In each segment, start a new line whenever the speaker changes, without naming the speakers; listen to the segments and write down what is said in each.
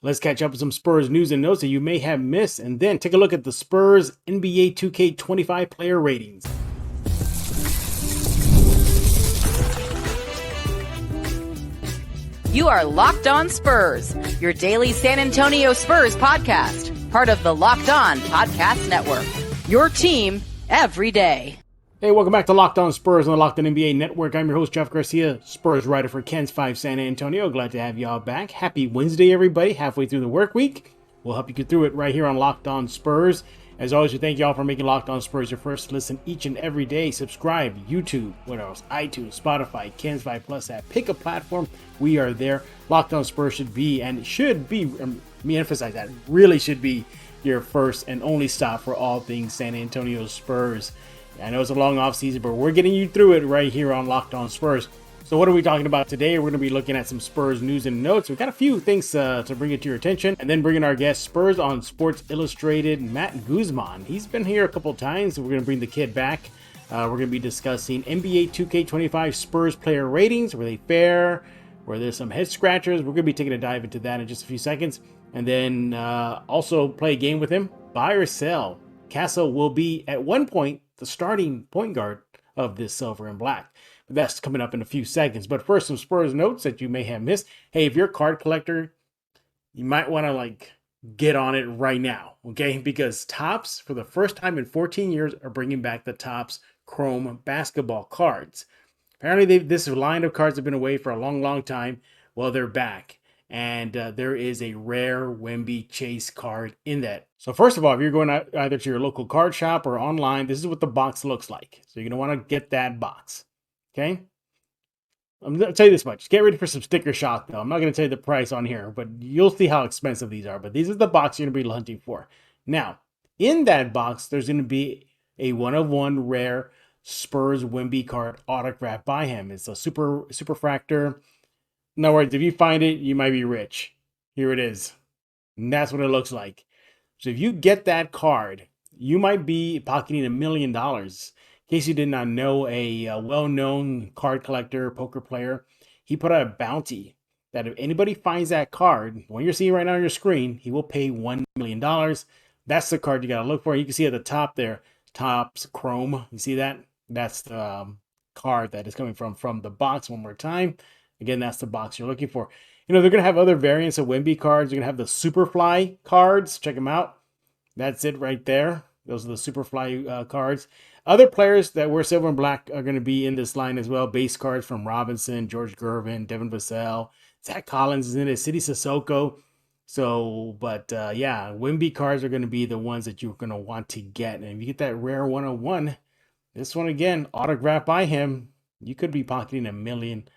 Let's catch up with some Spurs news and notes that you may have missed, and then take a look at the Spurs NBA 2K25 player ratings.
You are Locked On Spurs, your daily San Antonio Spurs podcast, part of the Locked On Podcast Network. Your team every day.
Hey, welcome back to Locked On Spurs on the Locked On NBA Network. I'm your host, Jeff Garcia, Spurs writer for Ken's 5 San Antonio. Glad to have y'all back. Happy Wednesday, everybody. Halfway through the work week. We'll help you get through it right here on Locked On Spurs. As always, we thank y'all for making Locked On Spurs your first listen each and every day. Subscribe, YouTube, what else? iTunes, Spotify, Ken's 5 Plus app. Pick a platform. We are there. Locked On Spurs should be, let me emphasize that, really should be your first and only stop for all things San Antonio Spurs. I know it's a long off season, but we're getting you through it right here on Locked On Spurs. So what are we talking about today? We're going to be looking at some Spurs news and notes. We've got a few things to bring it to your attention, and then bringing our guest, Spurs on Sports Illustrated, Matt Guzman. He's been here a couple times, so we're going to bring the kid back. We're going to be discussing NBA 2K25 Spurs player ratings. Were they fair? Were there some head scratchers? We're going to be taking a dive into that in just a few seconds. And then also play a game with him. Buy or sell. Castle will be, at one point, the starting point guard of this silver and black. But that's coming up in a few seconds. But first, some Spurs notes that you may have missed. Hey, if you're a card collector, you might want to get on it right now, okay? Because Topps, for the first time in 14 years, are bringing back the Topps Chrome basketball cards. Apparently, this line of cards have been away for a long, long time. Well, they're back. And there is a rare Wemby Chase card in that. So first of all, if you're going either to your local card shop or online, this is what the box looks like. So you're going to want to get that box. Okay? I'm going to tell you this much. Get ready for some sticker shock, though. I'm not going to tell you the price on here, but you'll see how expensive these are. But these are the box you're going to be hunting for. Now, in that box, there's going to be a one-of-one rare Spurs Wemby card autographed by him. It's a superfractor. In other words, if you find it, you might be rich. Here it is. And that's what it looks like. So if you get that card, you might be pocketing $1 million. In case you did not know, a well-known card collector, poker player, he put out a bounty that if anybody finds that card, the one you're seeing right now on your screen, he will pay $1 million. That's the card you got to look for. You can see at the top there, Topps Chrome. You see that? That's the card that is coming from the box. One more time. Again, that's the box you're looking for. You know, they're going to have other variants of Wemby cards. You're going to have the Superfly cards. Check them out. That's it right there. Those are the Superfly cards. Other players that wear silver and black are going to be in this line as well. Base cards from Robinson, George Gervin, Devin Vassell, Zach Collins is in it, City Sissoko. So, yeah, Wemby cards are going to be the ones that you're going to want to get. And if you get that rare 101, this one again, autographed by him, you could be pocketing $1 million.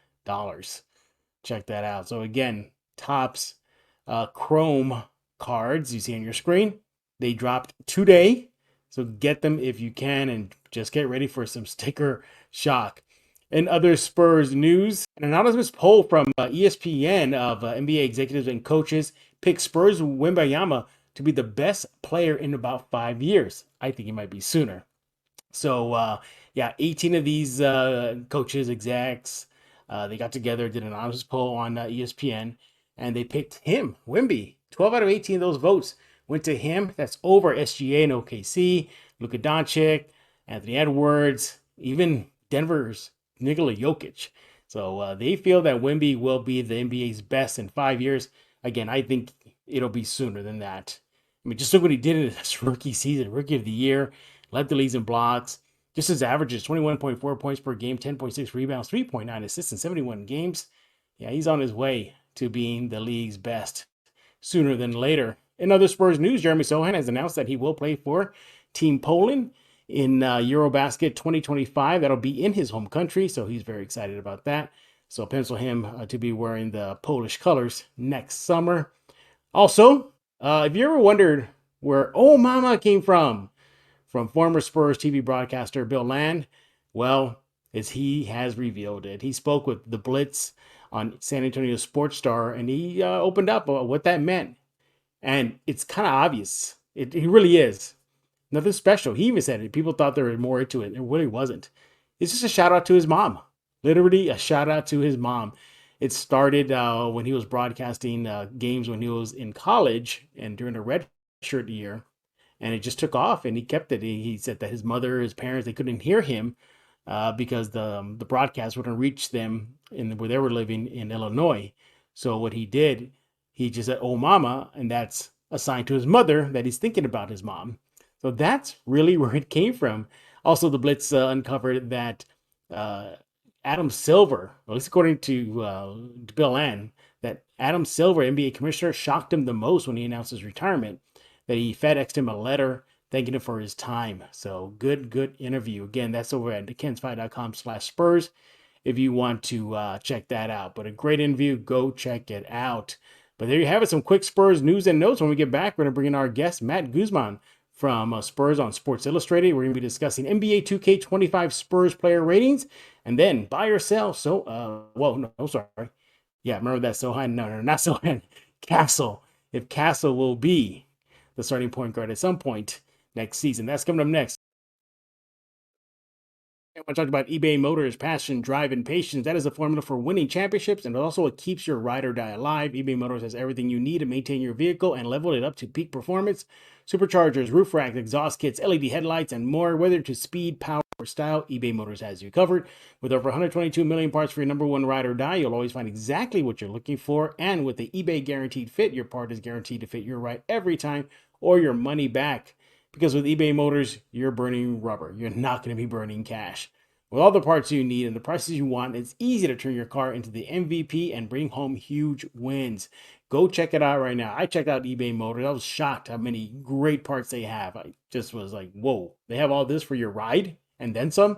Check that out. So again, Topps Chrome cards you see on your screen, they dropped today. So get them if you can, and just get ready for some sticker shock. In other Spurs news, an anonymous poll from ESPN of NBA executives and coaches picked Spurs Wembanyama to be the best player in about 5 years. I think it might be sooner. So 18 of these coaches, execs, they got together, did an anonymous poll on ESPN, and they picked him, Wemby. 12 out of 18 of those votes went to him. That's over SGA and OKC, Luka Doncic, Anthony Edwards, even Denver's Nikola Jokic. So they feel that Wemby will be the NBA's best in 5 years. Again, I think it'll be sooner than that. I mean, just look what he did in his rookie season, rookie of the year, led the leagues in blocks. Just his averages, 21.4 points per game, 10.6 rebounds, 3.9 assists in 71 games. Yeah, he's on his way to being the league's best sooner than later. In other Spurs news, Jeremy Sohan has announced that he will play for Team Poland in Eurobasket 2025. That'll be in his home country, so he's very excited about that. So pencil him to be wearing the Polish colors next summer. Also, if you ever wondered where Oh Mama came from former Spurs TV broadcaster Bill Land, well, as he has revealed it. He spoke with the Blitz on San Antonio Sports Star, and he opened up what that meant. And it's kind of obvious. It really is. Nothing special. He even said it. People thought there was more into it. It really wasn't. It's just a shout out to his mom. Literally a shout out to his mom. It started when he was broadcasting games when he was in college and during a red shirt year, and it just took off and he kept it. He said that his mother, his parents, they couldn't hear him because the broadcast wouldn't reach them in where they were living in Illinois. So what he did, he just said, "Oh, mama," and that's a sign to his mother that he's thinking about his mom. So that's really where it came from. Also, the Blitz uncovered that uh, Adam Silver, at least according to Bill Ann, that Adam Silver, NBA commissioner, shocked him the most when he announced his retirement. That he FedExed him a letter thanking him for his time. So good interview. Again, that's over at kens5.com/Spurs if you want to check that out. But a great interview. Go check it out. But there you have it. Some quick Spurs news and notes. When we get back, we're going to bring in our guest, Matt Guzman from Spurs on Sports Illustrated. We're going to be discussing NBA 2K25 Spurs player ratings and then buy or sell. Sorry. Yeah, remember that Sohan? No, not Sohan. Castle. If Castle will be the starting point guard at some point next season. That's coming up next. I want to talk about eBay Motors, passion, drive, and patience. That is the formula for winning championships, and also it keeps your ride or die alive. eBay Motors has everything you need to maintain your vehicle and level it up to peak performance. Superchargers, roof racks, exhaust kits, LED headlights, and more. Whether to speed, power, or style, eBay Motors has you covered. With over 122 million parts for your number one ride or die, you'll always find exactly what you're looking for. And with the eBay Guaranteed Fit, your part is guaranteed to fit your ride every time or your money back. Because with eBay Motors, you're burning rubber. You're not going to be burning cash. With all the parts you need and the prices you want, it's easy to turn your car into the MVP and bring home huge wins. Go check it out right now. I checked out eBay Motors. I was shocked how many great parts they have. I just was like, whoa, they have all this for your ride and then some?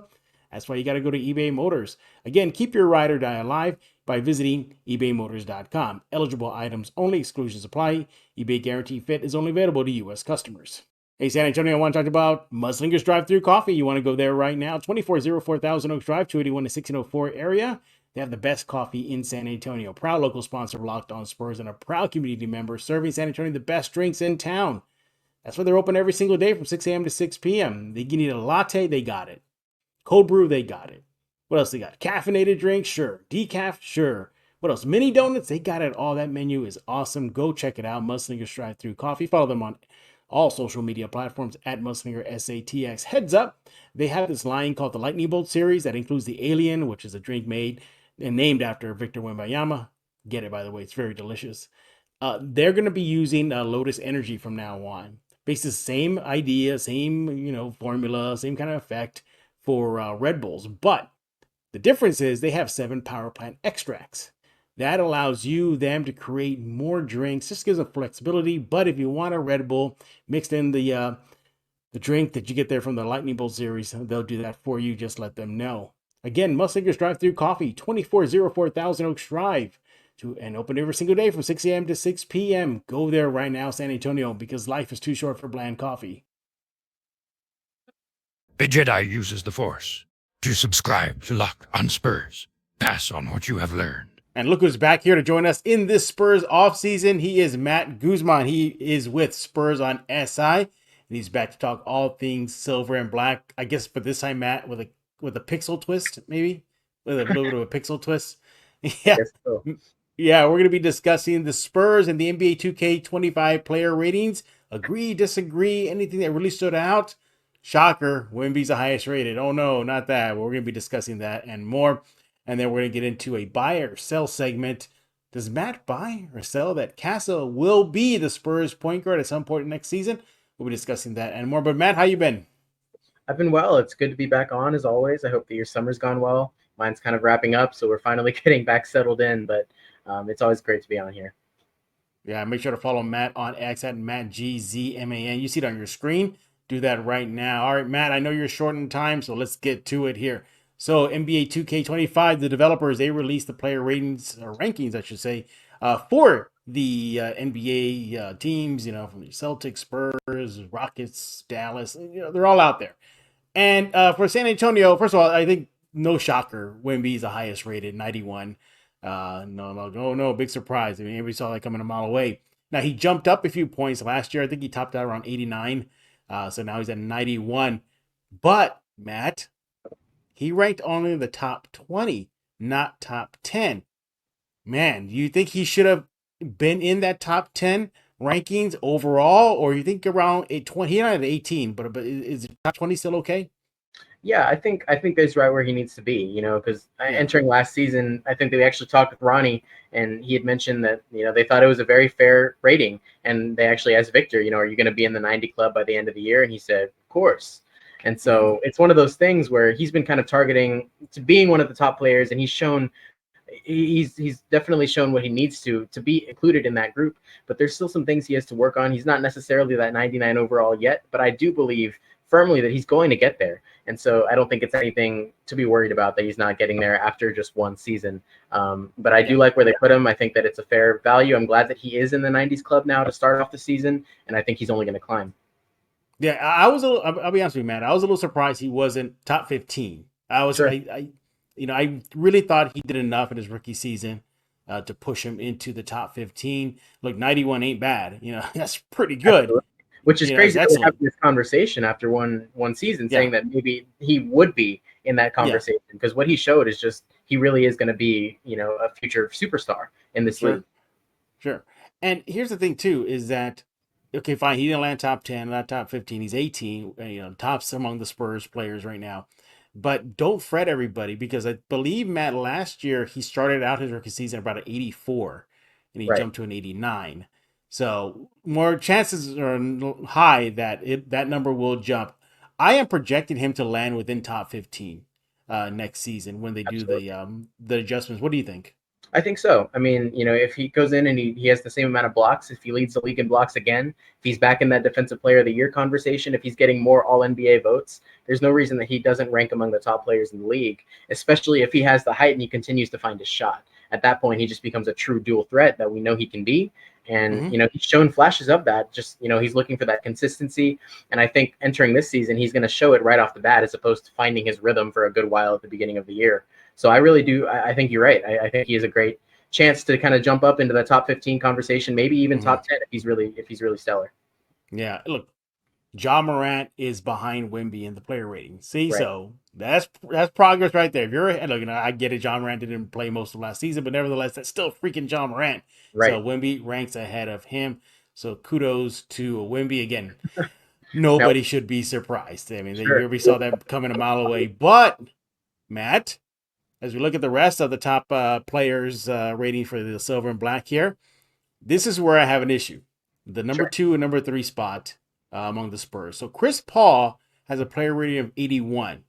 That's why you got to go to eBay Motors. Again, keep your ride or die alive by visiting ebaymotors.com. Eligible items only, exclusions apply. eBay Guarantee Fit is only available to U.S. customers. Hey, San Antonio, I want to talk about Muslinger's Drive-Thru Coffee. You want to go there right now. 2404 Thousand Oaks Drive, 281 to 1604 area. They have the best coffee in San Antonio. Proud local sponsor of Locked On Spurs and a proud community member serving San Antonio the best drinks in town. That's why they're open every single day from 6 a.m. to 6 p.m. You need a latte, they got it. Cold brew, they got it. What else they got? Caffeinated drinks? Sure. Decaf? Sure. What else? Mini donuts? They got it all. That menu is awesome. Go check it out. Muslinger's Drive-Thru Coffee. Follow them on all social media platforms at Muslinger SATX. Heads up, they have this line called the Lightning Bolt series that includes the Alien, which is a drink made and named after Victor Wembanyama. Get it, by the way. It's very delicious. They're going to be using Lotus Energy from now on. Basically, the same idea, same formula, same kind of effect for Red Bulls. But the difference is they have 7 power plant extracts. That allows them to create more drinks. Just gives them flexibility. But if you want a Red Bull mixed in the drink that you get there from the Lightning Bolt series, they'll do that for you. Just let them know. Again, Muslinger's Drive-Thru Coffee, 2404 Thousand Oaks Drive, and open every single day from 6 a.m. to 6 p.m. Go there right now, San Antonio, because life is too short for bland coffee.
A Jedi uses the Force. To subscribe to Locked On Spurs, pass on what you have learned.
And look who's back here to join us in this Spurs offseason. He is Matt Guzman. He is with Spurs on SI, and he's back to talk all things silver and black. I guess for this time, Matt, with a pixel twist, maybe? With a little bit of a pixel twist. Yeah. So. Yeah, we're going to be discussing the Spurs and the NBA 2K25 player ratings. Agree, disagree, anything that really stood out? Shocker, Wemby's the highest rated. Oh no, not that. We're going to be discussing that and more. And then we're going to get into a buy or sell segment. Does Matt buy or sell that Castle will be the Spurs point guard at some point next season? We'll be discussing that and more. But Matt, how you been?
I've been well. It's good to be back on as always. I hope that your summer's gone well. Mine's kind of wrapping up, so we're finally getting back settled in. But it's always great to be on here.
Yeah, make sure to follow Matt on X at MattGZMAN. You see it on your screen. Do that right now. All right, Matt, I know you're short in time, so let's get to it here. So NBA 2K25, the developers, they released the player ratings or rankings, I should say, for the NBA teams, from the Celtics, Spurs, Rockets, Dallas, they're all out there. And for San Antonio, first of all, I think no shocker, Wemby is the highest rated, 91. No, big surprise. I mean, everybody saw that coming a mile away. Now, he jumped up a few points last year. I think he topped out around 89. So now he's at 91. But, Matt, he ranked only in the top 20, not top 10. Man, do you think he should have been in that top 10 rankings overall, or you think around a 20? He's not at 18, but is the top 20 still okay?
Yeah, I think that's right where he needs to be, because
Yeah.
entering last season, I think they actually talked with Ronnie, and he had mentioned that, they thought it was a very fair rating. And they actually asked Victor, are you going to be in the 90 club by the end of the year? And he said, of course. And
Mhm.
so it's one of those things where he's been kind of targeting to being one of the top players, and he's definitely shown what he needs to be included in that group, but there's still some things he has to work on. He's not necessarily that 99 overall yet, but I do believe firmly that he's going to get there. And so I don't think it's anything to be worried about that he's not getting there after just one season. But I do
Yeah.
like where they put him. I think that it's a fair value. I'm glad that he is in the 90s club now to start off the season, and I think he's only going to climb.
Yeah, I was a little, I'll be honest with you, man. I was a little surprised he wasn't top 15.
Sure.
I really thought he did enough in his rookie season to push him into the top 15. Look, 91 ain't bad. That's pretty good.
Absolutely. Which is
It's
crazy that we're
excellent.
having this conversation after one season,
Yeah,
saying that maybe he would be in that
yeah,
conversation, because what he showed is just he really is going to be, a future superstar in this league.
sure, sure. And here's the thing too, is that okay, fine, he didn't land top 10, not top 15. He's 18, tops among the Spurs players right now. But don't fret everybody, because I believe Matt last year he started out his rookie season about an 84 and he
Right.
jumped to an 89. So more chances are high that that number will jump. I am projecting him to land within top 15 next season when they do
Absolutely.
the adjustments. What do you think?
I think so. I mean, if he goes in and he has the same amount of blocks, if he leads the league in blocks again, if he's back in that defensive player of the year conversation, if he's getting more all NBA votes, there's no reason that he doesn't rank among the top players in the league, especially if he has the height and he continues to find his shot. At that point, he just becomes a true dual threat that we know he can be. And,
Hmm.
he's shown flashes of that. Just, he's looking for that consistency. And I think entering this season, he's going to show it right off the bat, as opposed to finding his rhythm for a good while at the beginning of the year. So I really do. I think you're right. I think he is a great chance to kind of jump up into the top 15 conversation, maybe even
Hmm.
top 10 if he's really stellar.
Yeah, look, Ja Morant is behind Wemby in the player rating. See,
Right.
so that's progress right there. If you're look, I get it. Ja Morant didn't play most of last season, but nevertheless, that's still freaking Ja Morant. So
Right.
Wemby ranks ahead of him. So kudos to Wemby again.
Now,
Nobody should be surprised. I mean,
sure.
we saw that coming a mile away. But Matt, as we look at the rest of the top players rating for the silver and black here, this is where I have an issue. The number
Sure.
2 and number 3 spot among the Spurs. So Chris Paul has a player rating of 81,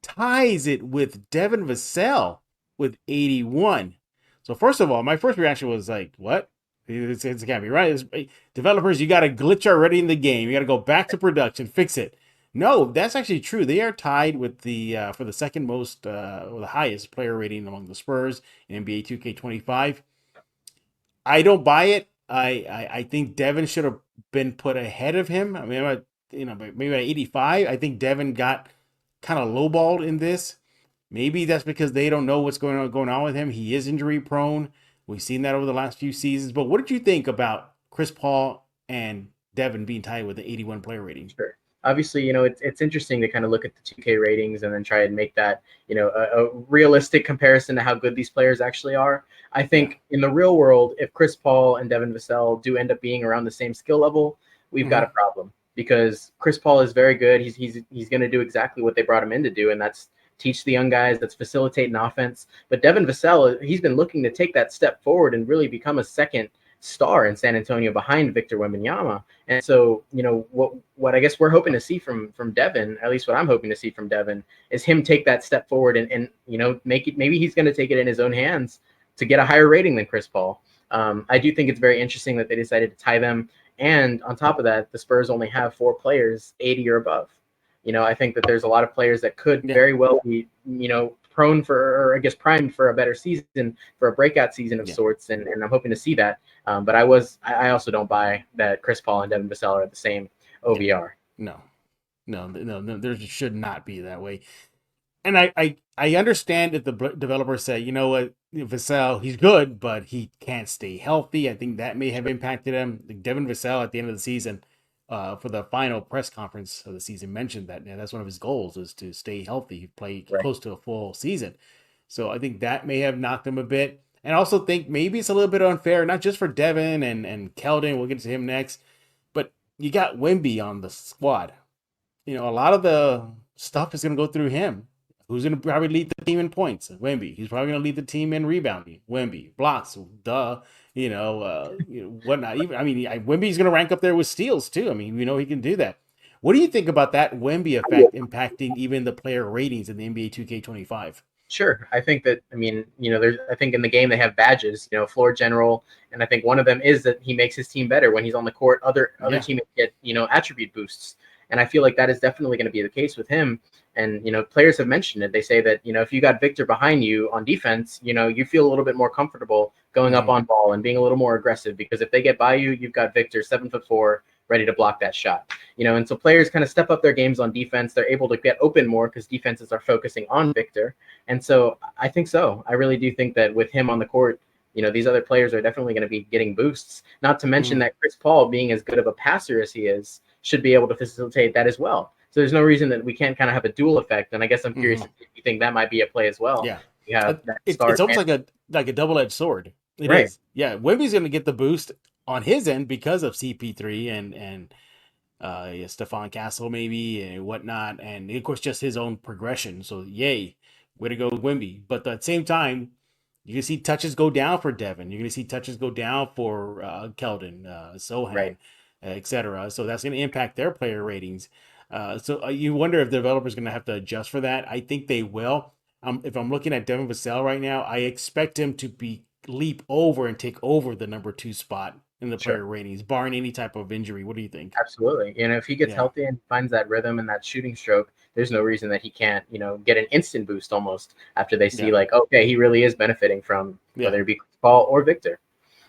ties it with Devin Vassell with 81. So first of all, my first reaction was like, what? It can't be right. Developers, you got a glitch already in the game. You got to go back to production, fix it. No, that's actually true. They are tied with the for the second most or the highest player rating among the Spurs in NBA 2K25. I don't buy it. I think Devin should have been put ahead of him. I mean, maybe at 85. I think Devin got kind of lowballed in this. Maybe that's because they don't know what's going on with him. He is injury prone. We've seen that over the last few seasons. But what did you think about Chris Paul and Devin being tied with the 81 player rating?
Sure. Obviously, it's interesting to kind of look at the 2K ratings and then try and make that, a realistic comparison to how good these players actually are. I
Yeah.
think in the real world, if Chris Paul and Devin Vassell do end up being around the same skill level, we've got
Hmm.
a problem, because Chris Paul is very good. He's going to do exactly what they brought him in to do, and that's teach the young guys, that's facilitate an offense. But Devin Vassell, he's been looking to take that step forward and really become a second star in San Antonio behind Victor Wembanyama. And so, what I guess we're hoping to see from Devin, at least what I'm hoping to see from Devin, is him take that step forward and make it. Maybe he's going to take it in his own hands to get a higher rating than Chris Paul. I do think it's very interesting that they decided to tie them. And on top of that, the Spurs only have 4 players 80 or above. I think that there's a lot of players that could
Yeah.
very well be, prone for, or I guess primed for a better season, for a breakout season of
Yeah.
sorts. And I'm hoping to see that. But I also don't buy that Chris Paul and Devin Vassell are at the same
Yeah.
OVR.
No. No. There should not be that way. And I understand if the developers say, you know what, Vassell, he's good, but he can't stay healthy. I think that may have impacted him. Like Devin Vassell at the end of the season, for the final press conference of the season, mentioned that that's one of his goals is to stay healthy, play
Right.
close to a full season. So I think that may have knocked him a bit. And I also think maybe it's a little bit unfair, not just for Devin and Keldon, we'll get to him next, but you got Wemby on the squad. A lot of the stuff is going to go through him. Who's going to probably lead the team in points? Wemby. He's probably going to lead the team in rebounding. Wemby. Blocks. Duh. Whatnot. Wemby's going to rank up there with steals too. He can do that. What do you think about that Wemby effect impacting even the player ratings in the NBA 2K25?
Sure. I think that, I think in the game they have badges, floor general. And I think one of them is that he makes his team better when he's on the court. Other teammates get, attribute boosts. And I feel like that is definitely going to be the case with him. And, players have mentioned it. They say that, if you got Victor behind you on defense, you feel a little bit more comfortable going up on ball and being a little more aggressive, because if they get by you, you've got Victor 7'4", ready to block that shot. And so players kind of step up their games on defense. They're able to get open more because defenses are focusing on Victor. And so I think so. I really do think that with him on the court, these other players are definitely going to be getting boosts. Not to mention that Chris Paul, being as good of a passer as he is, should be able to facilitate that as well. So there's no reason that we can't kind of have a dual effect. And I guess I'm curious if you think that might be a play as well.
Yeah.
You have that
it's almost like a double-edged sword. It is. Yeah. Wemby's going to get the boost on his end because of CP3 and Stefon Castle maybe and whatnot. And of course, just his own progression. So yay, way to go Wemby. But at the same time, you're going to see touches go down for Devin. You're going to see touches go down for Keldon, Sohan, etc. So that's going to impact their player ratings. So you wonder if the developers going to have to adjust for that. I think they will. If I'm looking at Devin Vassell right now, I expect him to leap over and take over the number 2 spot in the player ratings, barring any type of injury. What do you think?
Absolutely. If he gets healthy and finds that rhythm and that shooting stroke, there's no reason that he can't, get an instant boost almost after they see okay, he really is benefiting from whether it be Paul or Victor.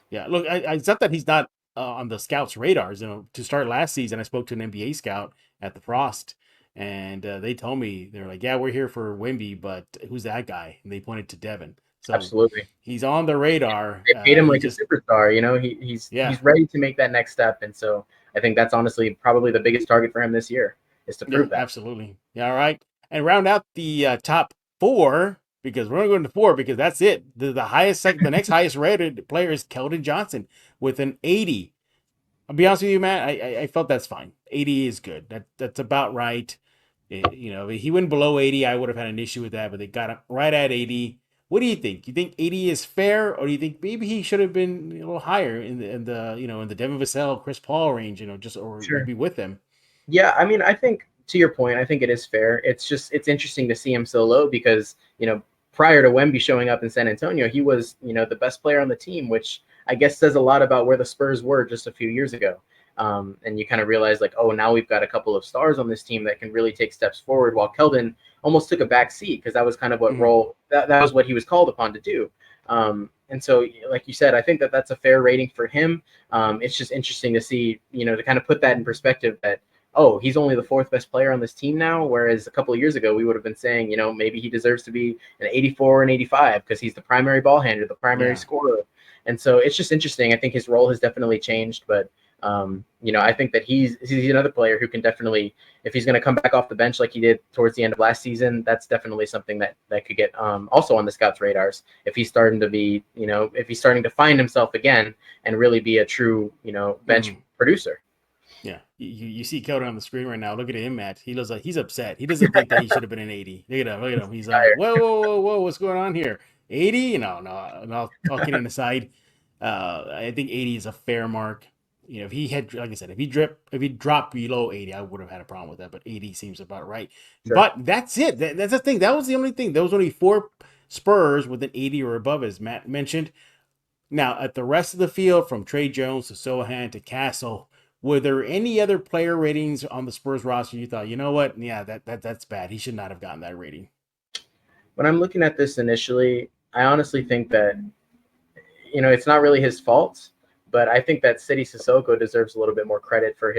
Yeah. Look, it's not that he's not on the scouts' radars. To start last season, I spoke to an NBA scout at the Frost, and they told me, they're like, yeah, we're here for Wemby, but who's that guy? And they pointed to Devin. So
absolutely,
he's on the radar.
They paid him like a superstar. He's ready to make that next step, and so I think that's honestly probably the biggest target for him this year is to prove that.
Absolutely. Yeah. All right, and round out the top 4, because we're only going to 4 because that's it. The highest, the next highest rated player is Keldon Johnson with an 80. I'll be honest with you, Matt. I felt that's fine. 80 is good. That's about right. If he went below 80, I would have had an issue with that, but they got him right at 80. What do you think? You think 80 is fair, or do you think maybe he should have been a little higher in the Devin Vassell, Chris Paul range, maybe with them?
Yeah, I think to your point, I think it is fair. It's interesting to see him so low because, prior to Wemby showing up in San Antonio, he was, the best player on the team, which I guess says a lot about where the Spurs were just a few years ago. And you kind of realize now we've got a couple of stars on this team that can really take steps forward, while Keldon almost took a back seat because that was kind of what role that was what he was called upon to do. And so, like you said, I think that's a fair rating for him. It's just interesting to see, to kind of put that in perspective that, he's only the 4th best player on this team now, whereas a couple of years ago we would have been saying, maybe he deserves to be an 84 and 85 because he's the primary ball handler, the primary scorer. And so it's just interesting. I think his role has definitely changed, but I think that he's another player who can definitely, if he's going to come back off the bench like he did towards the end of last season, that's definitely something that could get also on the scouts' radars if he's starting to be, if he's starting to find himself again and really be a true, bench producer.
Yeah, you see Keldon on the screen right now. Look at him, Matt. He looks like he's upset. He doesn't think that he should have been an 80. Look at him. He's like, whoa, what's going on here? 80? No. All kidding aside, I think 80 is a fair mark. If he had, like I said, if he dropped below 80, I would have had a problem with that. But 80 seems about right. Sure. But that's it. That's the thing. That was the only thing. There was only 4 Spurs with an 80 or above, as Matt mentioned. Now, at the rest of the field, from Trey Jones to Sohan to Castle, were there any other player ratings on the Spurs roster you thought, you know what? Yeah, that's bad. He should not have gotten that rating.
When I'm looking at this initially, I honestly think that, it's not really his fault, but I think that Sidi Sissoko deserves a little bit more credit for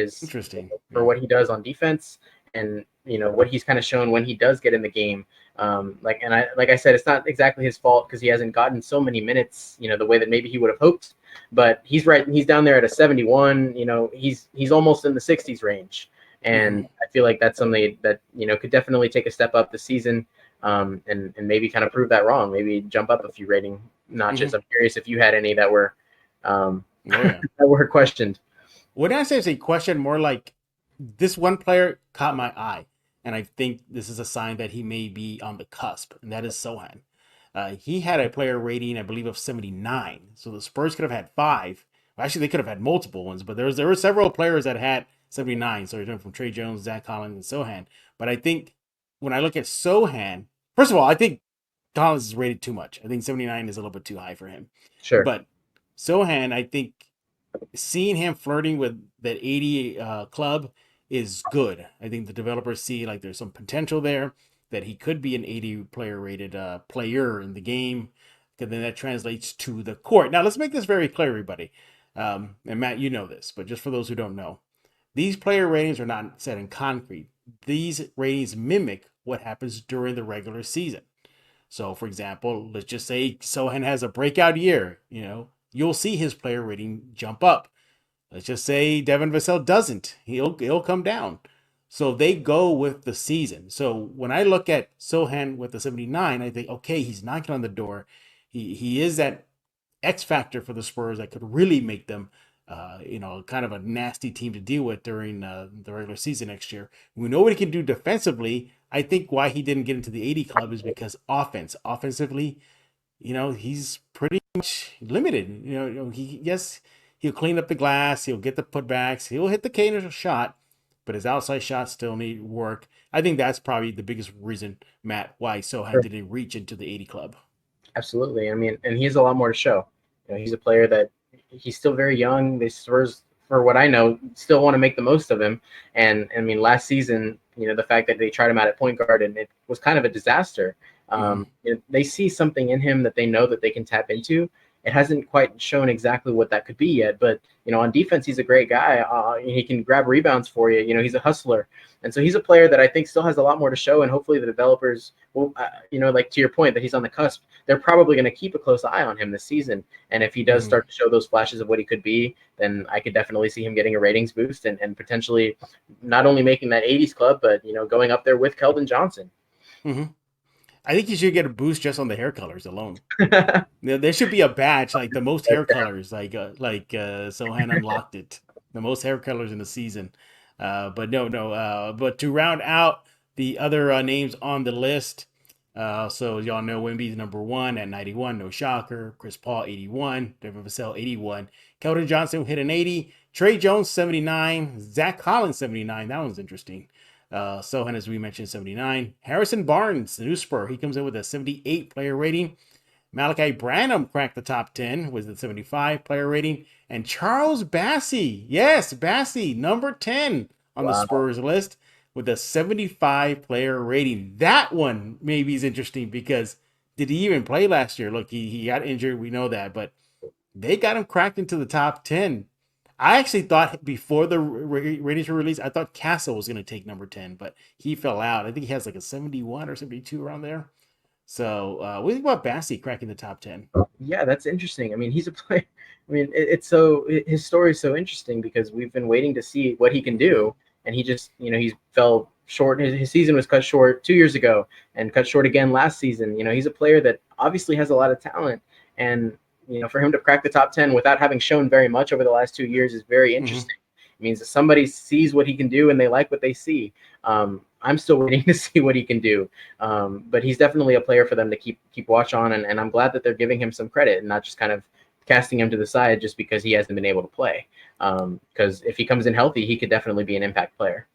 what he does on defense and, what he's kind of shown when he does get in the game. Like I said, it's not exactly his fault because he hasn't gotten so many minutes, the way that maybe he would have hoped. But he's right. He's down there at a 71. He's almost in the 60s range, and I feel like that's something that could definitely take a step up this season. and maybe kind of prove that wrong. Maybe jump up a few rating notches. I'm curious if you had any that were that were questioned.
What did I say? Is a question more like this one player caught my eye, and I think this is a sign that he may be on the cusp, and that is Sohan. He had a player rating, I believe, of 79. So the Spurs could have had 5. Well, actually, they could have had multiple ones, but there were several players that had 79. So you're from Trey Jones, Zach Collins, and Sohan. But I think when I look at Sohan, first of all, I think Collins is rated too much. I think 79 is a little bit too high for him.
Sure.
But Sohan, I think seeing him flirting with that 80 club is good. I think the developers see like there's some potential there that he could be an 80 player rated player in the game, because then that translates to the court. Now let's make this very clear, everybody. And Matt, you know this, but just for those who don't know, these player ratings are not set in concrete. These ratings mimic what happens during the regular season. So, for example, let's just say Sohan has a breakout year. You'll see his player rating jump up. Let's just say Devin Vassell doesn't. He'll come down. So they go with the season. So when I look at Sohan with the 79, I think, okay, he's knocking on the door. He is that X factor for the Spurs that could really make them, kind of a nasty team to deal with during the regular season next year. We know what he can do defensively. I think why he didn't get into the 80 club is because offensively, he's pretty much limited. He'll clean up the glass, he'll get the putbacks, he'll hit the occasional shot, but his outside shots still need work. I think that's probably the biggest reason, Matt, why Sohan didn't reach into the 80 club.
Absolutely. I mean, and he has a lot more to show. He's a player that he's still very young. The Spurs, for what I know, still want to make the most of him. And I mean, last season, the fact that they tried him out at point guard and it was kind of a disaster. They see something in him that they know that they can tap into. It hasn't quite shown exactly what that could be yet, but on defense, he's a great guy. He can grab rebounds for you. He's a hustler, and so he's a player that I think still has a lot more to show. And hopefully, the developers will, like to your point that he's on the cusp. They're probably going to keep a close eye on him this season. And if he does start to show those flashes of what he could be, then I could definitely see him getting a ratings boost and potentially not only making that 80s club, but going up there with Keldon Johnson.
Mm-hmm. I think you should get a boost just on the hair colors alone. There should be a badge like the most hair colors, like Sohan unlocked it, the most hair colors in the season. But to round out the other names on the list, so y'all know Wemby's number 1 at 91, no shocker. Chris Paul 81, Devin Vassell 81, Keldon Johnson hit an 80, Trey Jones 79, Zach Collins 79. That one's interesting. Sohan, as we mentioned, 79. Harrison Barnes, the new Spur, he comes in with a 78 player rating. Malachi Branham cracked the top 10 with a 75 player rating. And Charles Bassey, yes, Bassey, number 10 on the Spurs list with a 75 player rating. That one maybe is interesting because did he even play last year? Look, he got injured, we know that, but they got him cracked into the top 10. I actually thought before the ratings were released, I thought Castle was going to take number 10, but he fell out. I think he has like a 71 or 72 around there. So what do you think about Bassey cracking the top 10?
Yeah, that's interesting. I mean, he's a player. I mean, his story is so interesting because we've been waiting to see what he can do. And he just, he fell short. His season was cut short 2 years ago and cut short again last season. He's a player that obviously has a lot of talent. And for him to crack the top 10 without having shown very much over the last 2 years is very interesting. It means that somebody sees what he can do and they like what they see. I'm still waiting to see what he can do. But he's definitely a player for them to keep watch on. And I'm glad that they're giving him some credit and not just kind of casting him to the side just because he hasn't been able to play. Because if he comes in healthy, he could definitely be an impact player.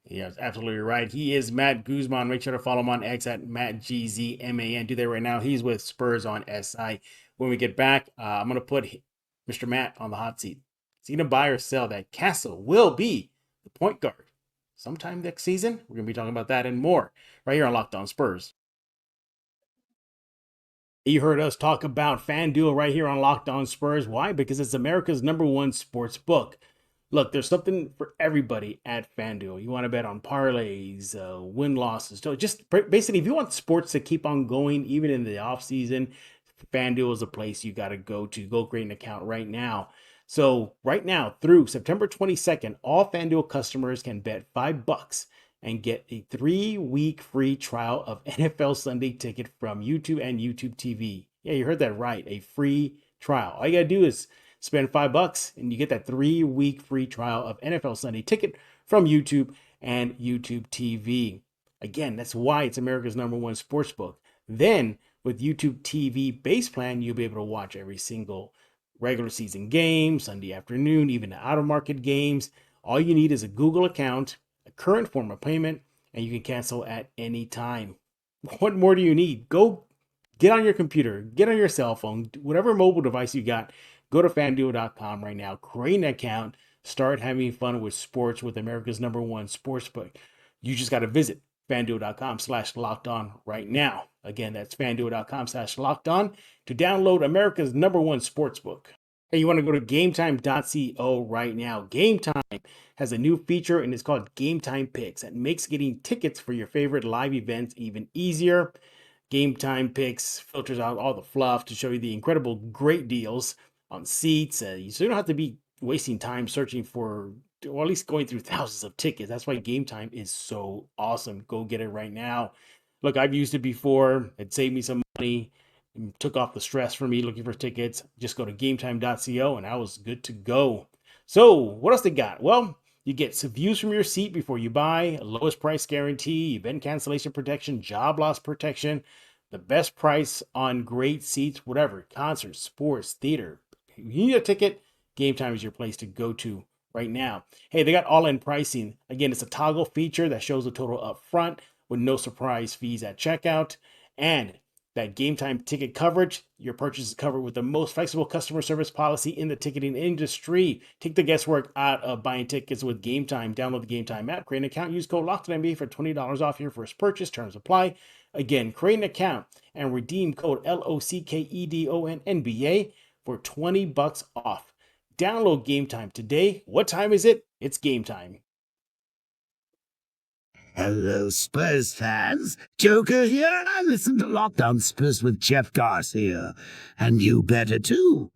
Yeah, absolutely right. He is Matt Guzman. Make sure to follow him on X at MattGZMAN. Do that right now. He's with Spurs on SI. When we get back, I'm going to put Mr. Matt on the hot seat. Is he going to buy or sell that Castle will be the point guard sometime next season? We're going to be talking about that and more right here on Locked On Spurs. You heard us talk about FanDuel right here on Locked On Spurs. Why? Because it's America's #1 sports book. Look, there's something for everybody at FanDuel. You want to bet on parlays, win-losses. Just basically, if you want sports to keep on going, even in the offseason, FanDuel is a place you got to go to. Go create an account right now. So right now, through September 22nd, all FanDuel customers can bet $5 and get a 3-week free trial of NFL Sunday Ticket from YouTube and YouTube TV. Yeah, you heard that right. A free trial. All you got to do is spend $5 and you get that 3-week free trial of NFL Sunday Ticket from YouTube and YouTube TV. Again, that's why it's America's #1 sportsbook. Then with YouTube TV base plan, you'll be able to watch every single regular season game, Sunday afternoon, even the out-of-market games. All you need is a Google account, a current form of payment, and you can cancel at any time. What more do you need? Go get on your computer, get on your cell phone, whatever mobile device you got. Go to FanDuel.com right now, create an account, start having fun with sports with America's #1 sportsbook. You just got to visit FanDuel.com/lockedon right now. Again, that's FanDuel.com/lockedon to download America's #1 sportsbook. Hey, you want to go to GameTime.co right now. GameTime has a new feature and it's called GameTime Picks that makes getting tickets for your favorite live events even easier. GameTime Picks filters out all the fluff to show you the incredible great deals on seats. So you don't have to be wasting time searching for, or at least going through thousands of tickets. That's why GameTime is so awesome. Go get it right now. Look, I've used it before. It saved me some money. Took off the stress for me looking for tickets. Just go to GameTime.co and I was good to go. So what else they got? Well, you get some views from your seat before you buy, lowest price guarantee, event cancellation protection, job loss protection, the best price on great seats, whatever, concerts, sports, theater. If you need a ticket, GameTime is your place to go to right now. Hey, they got all-in pricing. Again, it's a toggle feature that shows the total up front with no surprise fees at checkout. And that GameTime ticket coverage, your purchase is covered with the most flexible customer service policy in the ticketing industry. Take the guesswork out of buying tickets with GameTime. Download the GameTime app, create an account, use code LOCKEDONNBA for $20 off your first purchase. Terms apply. Again, create an account and redeem code LOCKEDONNBA for $20 off. Download GameTime today. What time is it? It's game time.
Hello, Spurs fans. Joker here, and I listen to Locked On Spurs with Jeff Garcia. And you better too.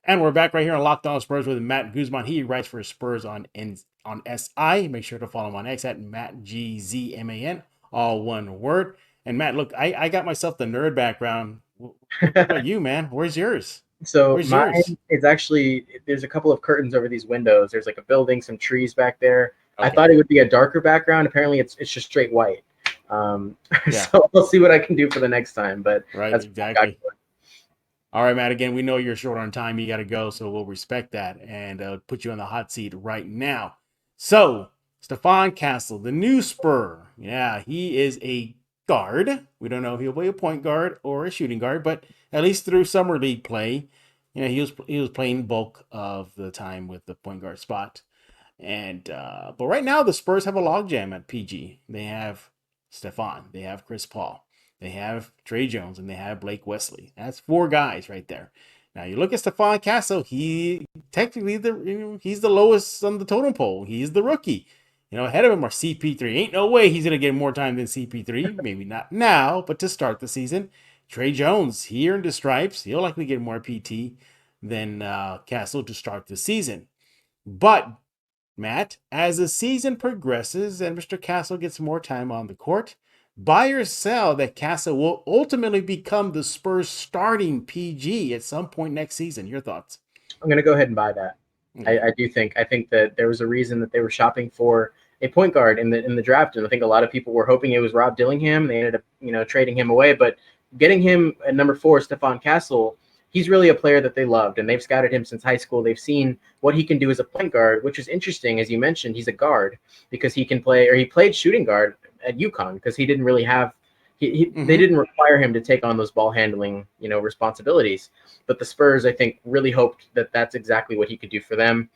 And we're back right here on Locked On Spurs with Matt Guzman. He writes for Spurs on SI. Make sure to follow him on X at MattGZMAN, all one word. And Matt, look, I got myself the nerd background. What about you, man? Where's yours?
So mine is actually, there's a couple of curtains over these windows. There's like a building, some trees back there. Okay. I thought it would be a darker background. Apparently it's just straight white. So I'll see what I can do for the next time. But
right, that's exactly. All right, Matt, again, we know you're short on time. You got to go, so we'll respect that and put you on the hot seat right now. So Stefon Castle, the new Spur. Yeah, he is a guard. We don't know if he'll be a point guard or a shooting guard, but at least through summer league play, he was playing bulk of the time with the point guard spot. And but right now the Spurs have a logjam at PG. They have Stephon, they have Chris Paul, they have Trey Jones, and they have Blake Wesley. That's 4 guys right there. Now you look at Stephon Castle. He technically he's the lowest on the totem pole. He's the rookie. Ahead of him are CP3. Ain't no way he's gonna get more time than CP3. Maybe not now, but to start the season, Trey Jones, he earned the stripes. He'll likely get more PT than Castle to start the season. But Matt, as the season progresses and Mr. Castle gets more time on the court, buy or sell that Castle will ultimately become the Spurs starting PG at some point next season. Your thoughts?
I'm going to go ahead and buy that. I think that there was a reason that they were shopping for a point guard in the draft, and I think a lot of people were hoping it was Rob Dillingham. They ended up trading him away, but getting him at number 4, Stephon Castle, he's really a player that they loved, and they've scouted him since high school. They've seen what he can do as a point guard, which is interesting. As you mentioned, he's a guard because he can play, or he played shooting guard at UConn because he didn't really have, they didn't require him to take on those ball handling, responsibilities. But the Spurs, I think, really hoped that that's exactly what he could do for them.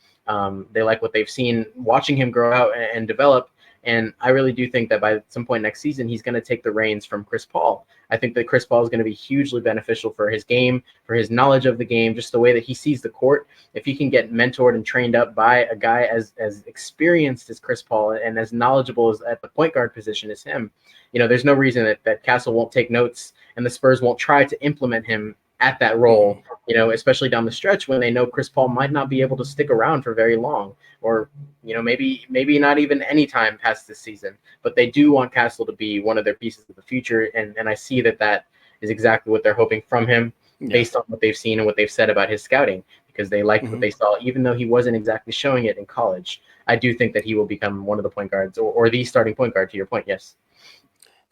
They like what they've seen, watching him grow out and develop. And I really do think that by some point next season, he's going to take the reins from Chris Paul. I think that Chris Paul is going to be hugely beneficial for his game, for his knowledge of the game, just the way that he sees the court. If he can get mentored and trained up by a guy as experienced as Chris Paul and as knowledgeable as at the point guard position as him, there's no reason that Castle won't take notes and the Spurs won't try to implement him at that role, especially down the stretch when they know Chris Paul might not be able to stick around for very long, or, maybe not even any time past this season. But they do want Castle to be one of their pieces of the future, and I see that is exactly what they're hoping from him based on what they've seen and what they've said about his scouting, because they liked what they saw, even though he wasn't exactly showing it in college. I do think that he will become one of the point guards or the starting point guard, to your point, yes.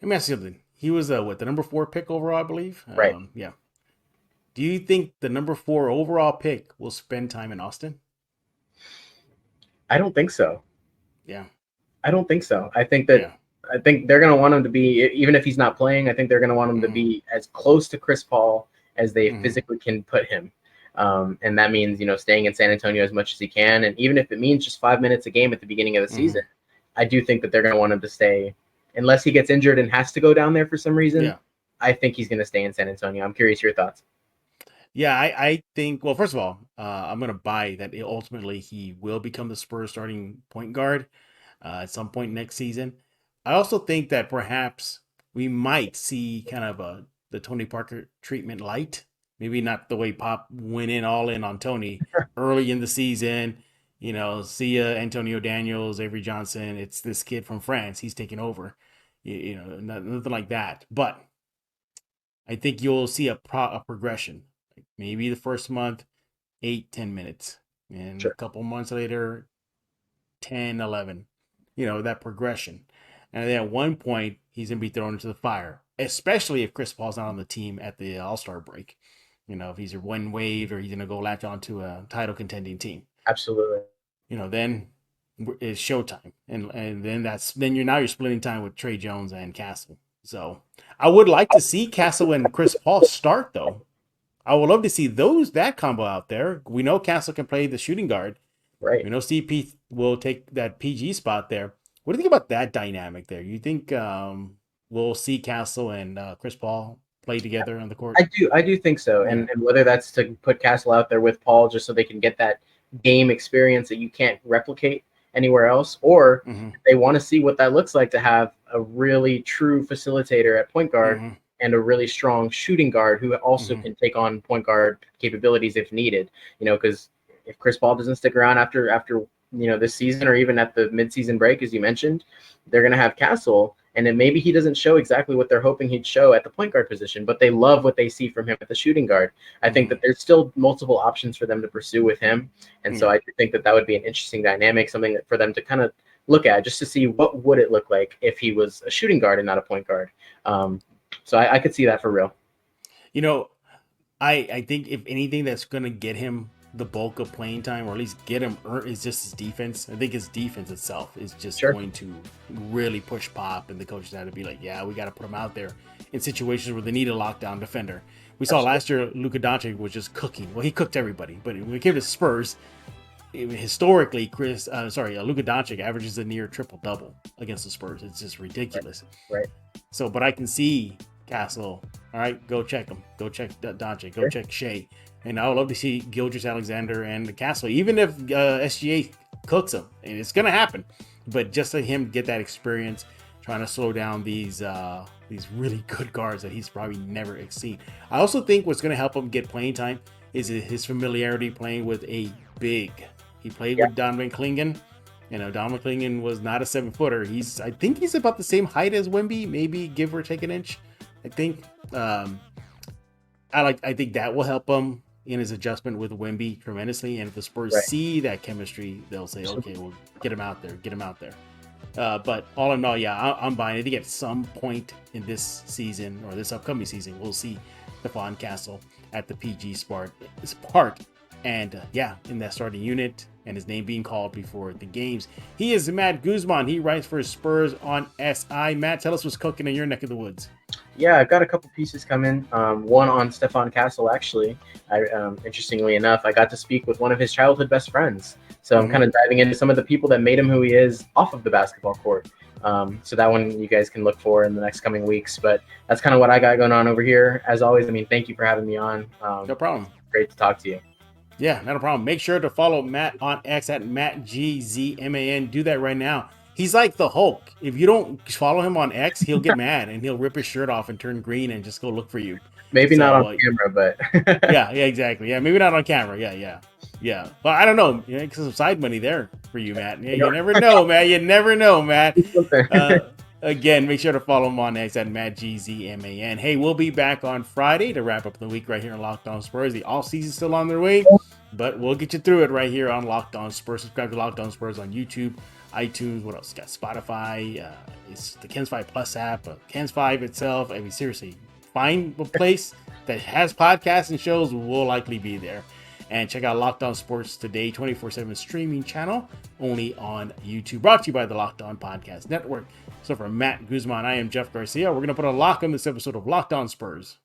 Let me ask you something. He was the number 4 pick overall, I believe.
Right.
Yeah. Do you think the number 4 overall pick will spend time in Austin?
I don't think so.
Yeah.
I don't think so. I think that I think they're going to want him to be, even if he's not playing, I think they're going to want him to be as close to Chris Paul as they physically can put him. And that means, staying in San Antonio as much as he can. And even if it means just 5 minutes a game at the beginning of the season, I do think that they're going to want him to stay, unless he gets injured and has to go down there for some reason. Yeah. I think he's going to stay in San Antonio. I'm curious your thoughts.
Yeah, I think, well, first of all, I'm going to buy that ultimately he will become the Spurs starting point guard at some point next season. I also think that perhaps we might see kind of the Tony Parker treatment light. Maybe not the way Pop went all in on Tony early in the season. See ya, Antonio Daniels, Avery Johnson. It's this kid from France. He's taking over. Nothing like that. But I think you'll see a progression. Maybe the first month, 8-10 minutes. And a couple months later, 10, 11. That progression. And then at one point, he's going to be thrown into the fire, especially if Chris Paul's not on the team at the All-Star break. If he's a one wave or he's going to go latch on to a title contending team.
Absolutely.
Then it's showtime. And then you're splitting time with Trey Jones and Castle. So I would like to see Castle and Chris Paul start, though. I would love to see that combo out there. We know Castle can play the shooting guard.
Right.
We know CP will take that PG spot there. What do you think about that dynamic there? You think we'll see Castle and Chris Paul play together on the court?
I do think so. And whether that's to put Castle out there with Paul just so they can get that game experience that you can't replicate anywhere else, or they want to see what that looks like to have a really true facilitator at point guard and a really strong shooting guard who also can take on point guard capabilities if needed. Because if Chris Paul doesn't stick around after this season or even at the midseason break, as you mentioned, they're going to have Castle, and then maybe he doesn't show exactly what they're hoping he'd show at the point guard position, but they love what they see from him at the shooting guard. I think that there's still multiple options for them to pursue with him, and so I think that would be an interesting dynamic, something for them to kind of look at just to see what would it look like if he was a shooting guard and not a point guard. So I could see that for real.
I think if anything that's going to get him the bulk of playing time, or at least get him, is just his defense. I think his defense itself is just going to really push Pop, and the coaches have to be like, yeah, we got to put him out there in situations where they need a lockdown defender. We saw last year Luka Doncic was just cooking. Well, he cooked everybody, but when it came to Spurs, historically, Luka Doncic averages a near triple-double against the Spurs. It's just ridiculous.
Right. So,
but I can see Castle. All right, go check him. Go check Doncic. Go check Shea. And I would love to see Gilgeous-Alexander and Castle, even if SGA cooks him. And it's going to happen. But just let him get that experience trying to slow down these really good guards that he's probably never seen. I also think what's going to help him get playing time is his familiarity playing with a big. He played with Donovan Clingan. Donovan Clingan was not a 7-footer. I think he's about the same height as Wemby, maybe give or take an inch. I think. I think that will help him in his adjustment with Wemby tremendously. And if the Spurs see that chemistry, they'll say, okay, we'll get him out there. But all in all, I'm buying it. I think at some point in this season or this upcoming season, we'll see Stefon Castle at the PG part. And in that starting unit, and his name being called before the games. He is Matt Guzman. He writes for Spurs on SI. Matt, tell us what's cooking in your neck of the woods.
Yeah, I've got a couple pieces coming. One on Stefon Castle, actually. Interestingly enough, I got to speak with one of his childhood best friends. So I'm kind of diving into some of the people that made him who he is off of the basketball court. So that one you guys can look for in the next coming weeks. But that's kind of what I got going on over here. As always, thank you for having me on.
No problem.
Great to talk to you.
Yeah, not a problem. Make sure to follow Matt on X at MattGZMAN. Do that right now. He's like the Hulk. If you don't follow him on X, he'll get mad and he'll rip his shirt off and turn green and just go look for you.
Maybe
So,
not on camera, but
yeah, exactly. Yeah, maybe not on camera. Yeah. Well, I don't know. You know, some side money there for you, Matt. Yeah, you never know, man. You never know, Matt. Again, make sure to follow him on X at MattGZMAN. Hey, we'll be back on Friday to wrap up the week right here on Locked On Spurs. The all-season's still on their way, but we'll get you through it right here on Locked On Spurs. Subscribe to Locked On Spurs on YouTube, iTunes. What else? Got Spotify. It's the Kens 5 Plus app. Kens 5 itself. I mean, seriously, find a place that has podcasts and shows. We'll likely be there. And check out Locked On Sports Today 24/7 streaming channel only on YouTube. Brought to you by the Locked On Podcast Network. So for Matt Guzman, I am Jeff Garcia. We're going to put a lock on this episode of Locked On Spurs.